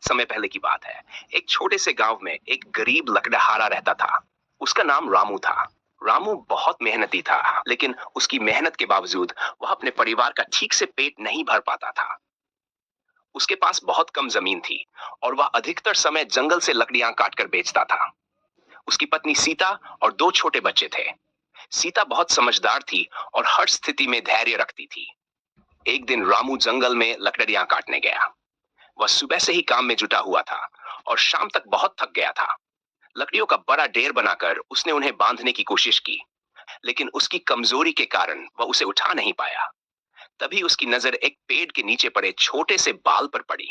बहुत समय पहले की बात है। एक छोटे से गांव में एक गरीब लकड़हारा रहता था। उसका नाम रामू था। रामू बहुत मेहनती था, लेकिन उसकी मेहनत के बावजूद वह अपने परिवार का ठीक से पेट नहीं भर पाता था। उसके पास बहुत कम जमीन थी और वह अधिकतर समय जंगल से लकड़ियां काटकर बेचता था। उसकी पत्नी सीता और दो छोटे बच्चे थे। सीता बहुत समझदार थी और हर स्थिति में धैर्य रखती थी। एक दिन रामू जंगल में लकड़ियां काटने गया। वह सुबह से ही काम में जुटा हुआ था और शाम तक बहुत थक गया था। लकड़ियों का बड़ा ढेर बनाकर उसने उन्हें बांधने की कोशिश की, लेकिन उसकी कमजोरी के कारण वह उसे उठा नहीं पाया। तभी उसकी नजर एक पेड़ के नीचे पड़े छोटे से बाल पर पड़ी।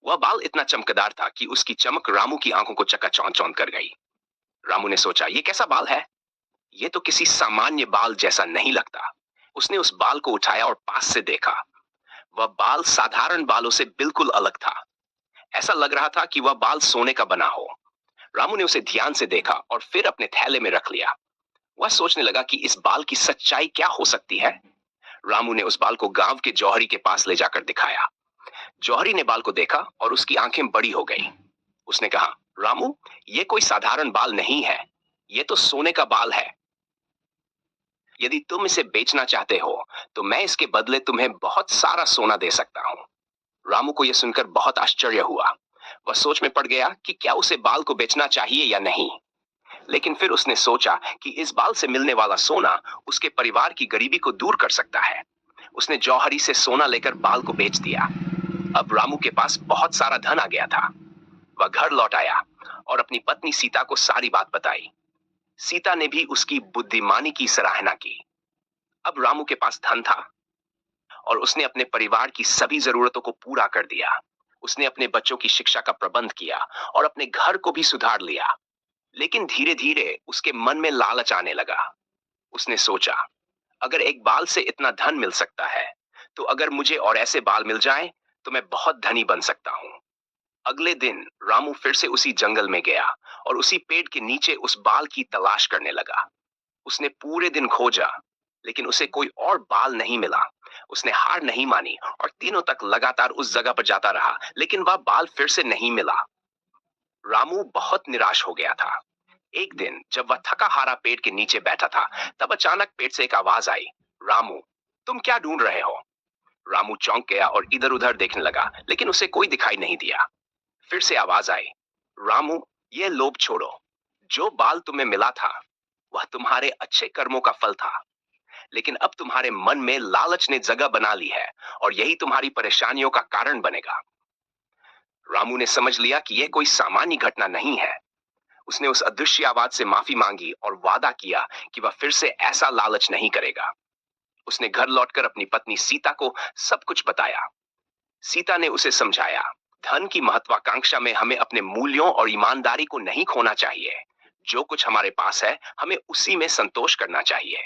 वह बाल इतना चमकदार था कि उसकी चमक रामू की आंखों को चकाचौंध चौंध कर गई। रामू ने सोचा, ये कैसा बाल है? ये तो किसी सामान्य बाल जैसा नहीं लगता। उसने उस बाल को उठाया और पास से देखा। वह बाल साधारण बालों से बिल्कुल अलग था। ऐसा लग रहा था कि वह बाल सोने का बना हो। रामू ने उसे ध्यान से देखा और फिर अपने थैले में रख लिया। वह सोचने लगा कि इस बाल की सच्चाई क्या हो सकती है। रामू ने उस बाल को गांव के जौहरी के पास ले जाकर दिखाया। जौहरी ने बाल को देखा और उसकी आंखें बड़ी हो गई। उसने कहा, रामू, ये कोई साधारण बाल नहीं है। ये तो सोने का बाल है। यदि तुम इसे बेचना चाहते हो, तो मैं इसके बदले तुम्हें बहुत सारा सोना दे सकता हूँ। रामू को यह सुनकर बहुत आश्चर्य हुआ। वह सोच में पड़ गया कि क्या उसे बाल को बेचना चाहिए या नहीं। लेकिन फिर उसने सोचा कि इस बाल से मिलने वाला सोना उसके परिवार की गरीबी को दूर कर सकता है। उसने जौहरी से सोना लेकर बाल को बेच दिया। अब रामू के पास बहुत सारा धन आ गया था। वह घर लौट आया और अपनी पत्नी सीता को सारी बात बताई। सीता ने भी उसकी बुद्धिमानी की सराहना की। अब रामू के पास धन था और उसने अपने परिवार की सभी जरूरतों को पूरा कर दिया। उसने अपने बच्चों की शिक्षा का प्रबंध किया और अपने घर को भी सुधार लिया। लेकिन धीरे धीरे उसके मन में लालच आने लगा। उसने सोचा, अगर एक बाल से इतना धन मिल सकता है, तो अगर मुझे और ऐसे बाल मिल जाएं, तो मैं बहुत धनी बन सकता हूँ। अगले दिन रामू फिर से उसी जंगल में गया और उसी पेड़ के नीचे उस बाल की तलाश करने लगा। उसने पूरे दिन खोजा, लेकिन उसे कोई और बाल नहीं मिला। उसने हार नहीं मानी और दिनों तक लगातार उस जगह पर जाता रहा, लेकिन वह बाल फिर से नहीं मिला। रामू बहुत निराश हो गया था। एक दिन जब वह थका हारा पेड़ के नीचे बैठा था, तब अचानक पेड़ से एक आवाज आई, रामू, तुम क्या ढूंढ रहे हो? रामू चौंक गया और इधर उधर देखने लगा, लेकिन उसे कोई दिखाई नहीं दिया। फिर से आवाज आई, रामू, ये लोभ छोड़ो। जो बाल तुम्हें मिला था, वह तुम्हारे अच्छे कर्मों का फल था। लेकिन अब तुम्हारे मन में लालच ने जगह बना ली है और यही तुम्हारी परेशानियों का कारण बनेगा। रामू ने समझ लिया कि यह कोई सामान्य घटना नहीं है। उसने उस अदृश्य आवाज से माफी मांगी और वादा किया कि वह फिर से ऐसा लालच नहीं करेगा। उसने घर लौटकर अपनी पत्नी सीता को सब कुछ बताया। सीता ने उसे समझाया, धन की महत्वाकांक्षा में हमें अपने मूल्यों और ईमानदारी को नहीं खोना चाहिए। जो कुछ हमारे पास है, हमें उसी में संतोष करना चाहिए।